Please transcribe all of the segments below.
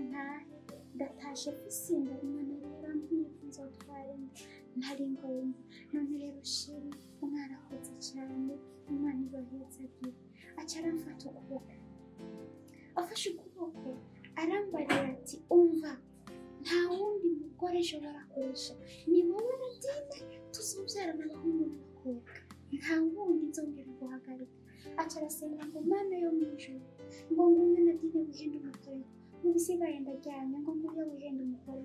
ntahe ndatashe mfise inda Imana rero ambwiye ko nzotwara inda ntari ngomba none rero sheri mwarakoze cyane Imana ibahezagire aca aramfata ukuboko afashe ukuboko arambarira ati umva nta wundi mugore nshobora koresha ni wowe Nadine tuzobyarana abahungu n'abakobwa nta wundi nzongera guhagarika aca arasenga ngo Mana yo mu ijuru ngo ngume Nadine wihende umugore mu bisigaye ndaryamye ngo nguye wihende umugore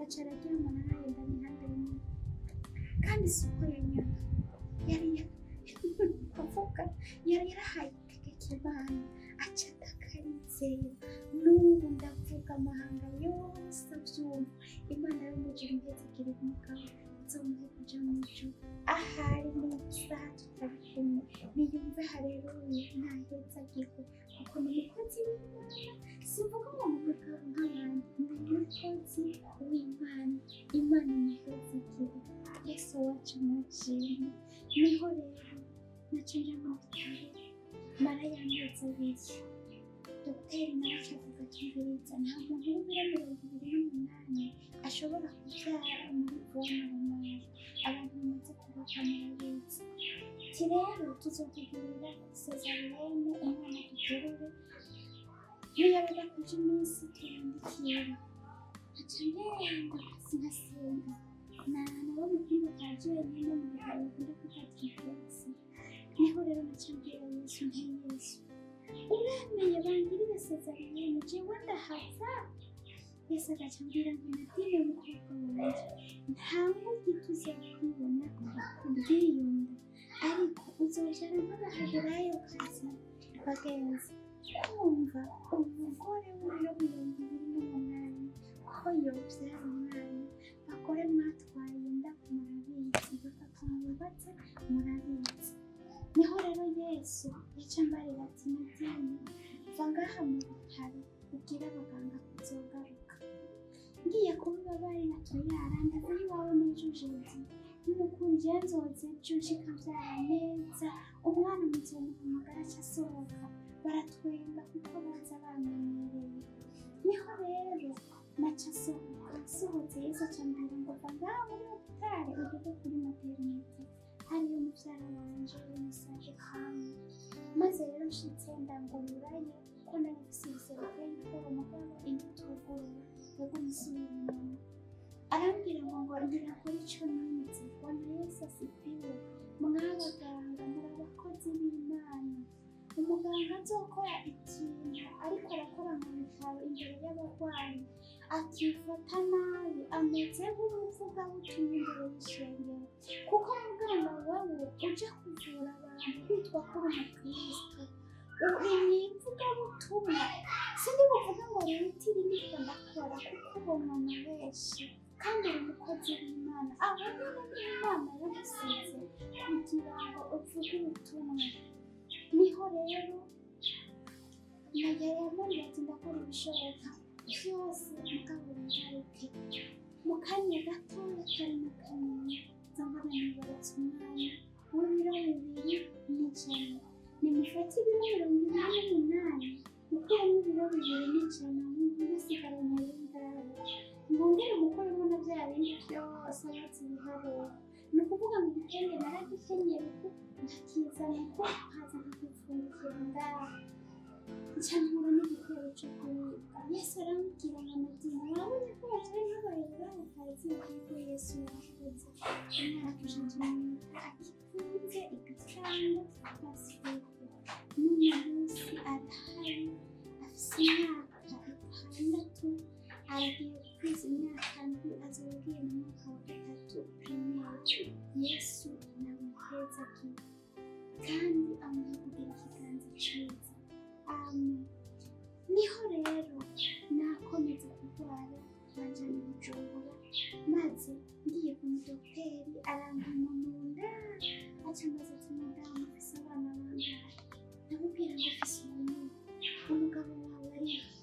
aca araryamana nawe ndamihanda y'imwe kandi siko yanyana yari avuga yari yarahaye itegeko Imana aca atakarizera n'ubu ndavuga amahanga yose abyumva Imana yo mu ijuru ihezagire umugabo nzomuhe kuja mu ijuru ahari n'isaha tutari kumwe niyumve haleluya ntahezagirwe kuko ni umukozi w'Imana simvuga ngo ni umugabo nk'abandi ni umukozi w'Imana Imana imihezagire Yesu wacu nashimwe niho rero naciye mu bitaro mara y'amezi abiri dogiteri nawe avuga ati mbiriza nta muntu w'ibiro 28 ashobora kubyara muri voma abantu bamaze kubaka murabizi ati rero tuzokugirira sezariyene umwana duterure niyabaga kuja iminsi tuyandikira aca ngenda sinasenga nabo mu kigo cyaje nyine mu bitaro bikunda kwitatirikirasi niho rero nacambira Yesu Yesu uremeye bangirire sezariyene jewe ndahava Yesu agacambira ngo Nadine umukobwa wanje nta wundi tuzakwibona kubwiyunda ariko uzojana nk'abaheburayo kazi bagenzi kumva umugore w'ibiro 28 ko yobyara umwana bakore mwatwaye inda murabizi bakamubatse murabizi niho rero Yesu yacambarira ati Nadine va ngaha mu bitaro ubwira abaganga kuzogaruka ngiye kubibabari natuyara ndaza iwawe n'ijujezi n'ukuri je nzoze nshika byara neza umwana muzima amagara asohoka baratwenga kuko baza bamenyereye niho rero naca sohotse Yesu acambira ngo va ngaha muri hopitale ugeze kuri maternité hariyo muvyara wanje w'umusaje kamwe maze rero nshitse ndangururayo ko nari mfise ko umugabo intuguru yego musubira arambwira ngo ngira kuri ico nize bona Yesu asifiwe mwabaganga murabakozi b'Imana umuganga azokora ikintu ariko arakora mu bitaro imbere y'abarwayi akifata nabi ameze nk'umuvuga butumwa imbere y'ishengero kuko muganga wawe uje kuvura abantu kwitwa ko uri umukristo uri mvuga butumwa sindi buvuga ngo rero niko ndakora kuko ubona benshi kandi uri umukozi w'Imana abona n'Imana yagusize kugira ngo uvuge ubutumwa niho rero nagayamani ati ndakora ibishoboka byose mukaburintarike mu kanya gatoya kari mu kanya nzambara nibarutse umwanya w'ibiro 2 nimufate ibiro 28 ukuramo ibiro 2 ntibasigaranye y'indaro mbongere umukoremo na bya bindi byose yatse ibiharuro ni ukuvuga ngo igitenge naragikenyeye ko ndakizana ko haza nkagipfundikira ngaho ncampura n'igitero cyo kuribwa Yesu arambwira ngo Nadine urabona ko waje n'abayira bakazi ko Yesu yakoze imyaka 100 akifunze igatanga pasipo n'umunsi arahari afise imyaka 6 aragiye kwiza imyaka 2 azobwira mu mwaka wa 3 primaire Yesu namuheza kandi amuhagugira ikiganza ciza amen niho rero nakomeza kurwara banjana Bujumbura maze ngiye ku mudokiteri arampima mu nda acambaza ati madamu afise abana bangahe ndamubwira ngo afise umugabo wawe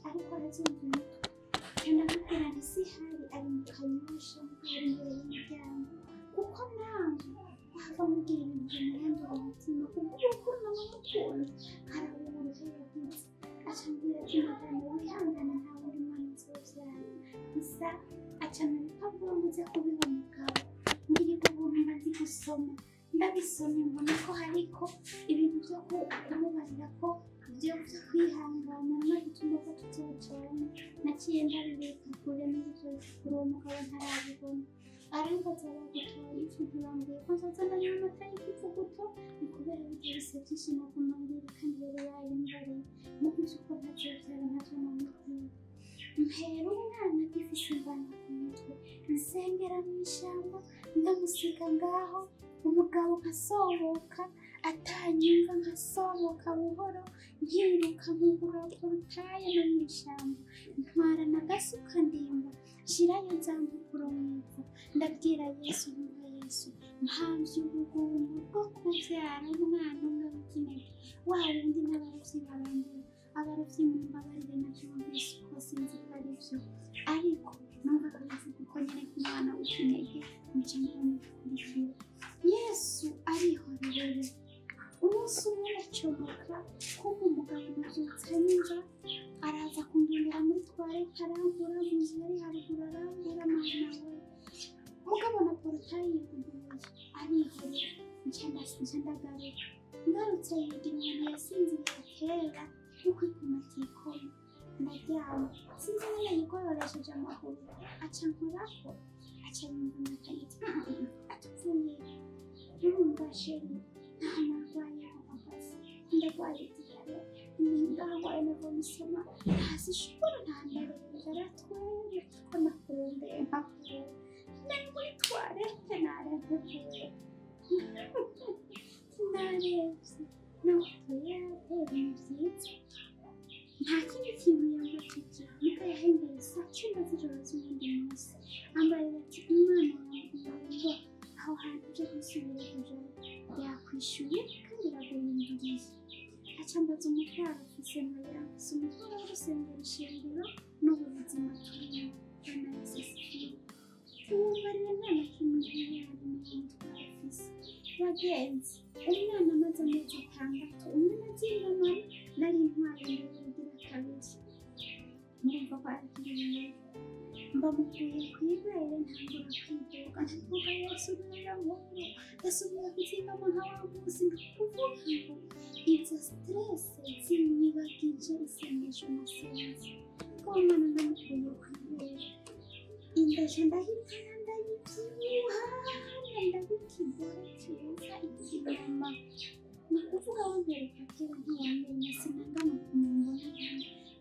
ariko arazumva umutwe ndamubwira nti sihari ari mu kanyosha mubwira imbere y'umuryango kuko nanjye wava mubwira ibintu bimuhindura umutima kuko ukuntu namukunda arabura uruhare rwiza acambwira ati madamu wihangane nta wundi mwana nzoza neza acana ibipapuro muze kubiha umugabo ngirirwa ubuntu maze gusoma ndabisomye mbona ko hariko ibintu byo kumubarira ko ibyo kwihangana no gutuma ko tutocana naciye ndabibika kure n'ibyo kuri uwo mugabo ntarabibona arambaza bagutaye ikintu bambwiye ko nzozana n'amata y'ikivuguto ni kubera bitose byinshi nakumambwira kandi rero yayimbariye no kubyuko ntazobyara ntacyo namubwira mpera umwana agifise imvana ku mutwe nsengera mu ishyamba ndamusiga ngaho umugabo nkasohoka atanyumva nkasohoka buhoro nkiruka nkugura porutaye no mu ishyamba ntwara n'agasuka ndimba nshirayo za mpapuro mw'ivu ndabwira Yesu ntuba Yesu mpamvye ubugumba bwo kuvyara umwana umwe w'ikinege wa wundi n'abarovyi barambura abarovyi mumbabarire navyumvise uko sinzi ko ari vyo ariko numva ko bivuga uko nyene ku mwana w'ikinege muca mukurikira Yesu arihorerere umunsi umwe aracomoka kuko umugabo navyutse ninja araza kundondera muri toilette arambura mu nzu yari haruguru arambura mama we mugabo na porutaye yuguruye arihorera nca ndagaruka ngarutse yigira umuntu yasinziriye kera kuko ikumatikoma ndaryama sinzi nyene yigororesheje amaguru aca nkorako aca yumva nakayiti atupfuye urumva sheri ntarwaye amabasi ndarwaye diyare ndarwaye navomisoma ntazishobora ntanareza aratwere ko nakurondeye mpapuro nari muri toilette narempepuye narebye n'utuye ni vyiza nta kindi kintu yambajije nuko yahembeye saa 10 z'ijoro z'uwundi munsi ambarira ati umwana yambwiye aho hantu uje gusubira kujayo yakwishyuye kandi iraguhinduriye aca mbaza umutwaro afise mariya afise umutwaro wo gusengera ishengero n'ubuzima turimo bw'amasesifiye tuwubarira nta na kimwe yari n'umutwaro afise bagenzi umwana amaze amezi 6 umwana azingamana nari ntwaye ndabura kabiri murumva ko ari kiriya mbamukuye kwibere ntangura kwidoga ndavuga Yesu n'ayamahoro ndasubira kuzingama nka wa munsi ndakuvuga ngo izo stress zinyibagije isengesho nasenze ko umwana ndamukuye kwibere indaje ndahitana ndayibyibuha ndabikigora kiza ikinyama ni ukuvuga wambereka kera ntiwamenye sinangana kumubona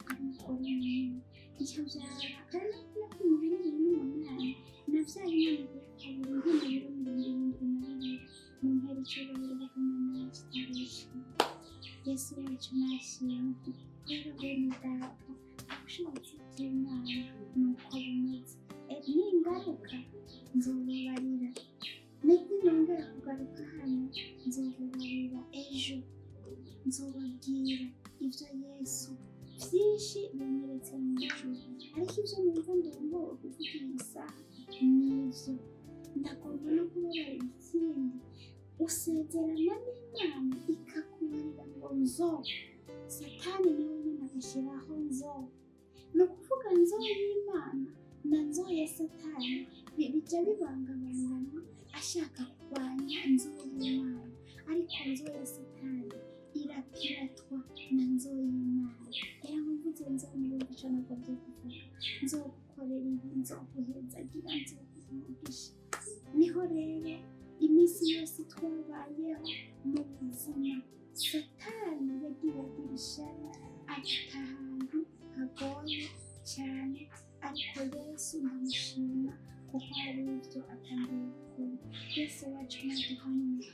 arumukore nyine icyo byara ari nakumubiri n'umunani navyaye imana kabiri nk'amabiro 72 mu mpera icyubahiro bw'Imana kitabesha Yesu wacu nashimwe rero bene data ubushobozi bw'Imana nuko bumeze ningaruka nzobubarira nongera kugaruka hano nzobubarira ejo nzobabwira ibyo Yesu byinshi binyeretse mu ijuru ariko ibyo numva ndongowe kuvuga iyi saha nivyo ndagomba no kubabara ikindi usezerana n'Imana ikakubarira ngo nzo satani nawe nyine agashiraho nzo ni ukuvuga nzo y'Imana na nzo ya satani bijya bibangabangana ashaka kurwanya nzo y'Imana ariko nzo ya satani irapiratwa na nzo y'Imana rero mvuze nzo n'ibindi cyo nako byo kuvuga nzo gukorera ibi nzo guhezagira nzo kumugisha niho rero iminsi yose twabayeho mu buzima satani yagiye agira ishari afite ahantu hagoye cyane ariko Yesu ndamushima kuko hari ibyo atangiye gukora Yesu wacu naduhanye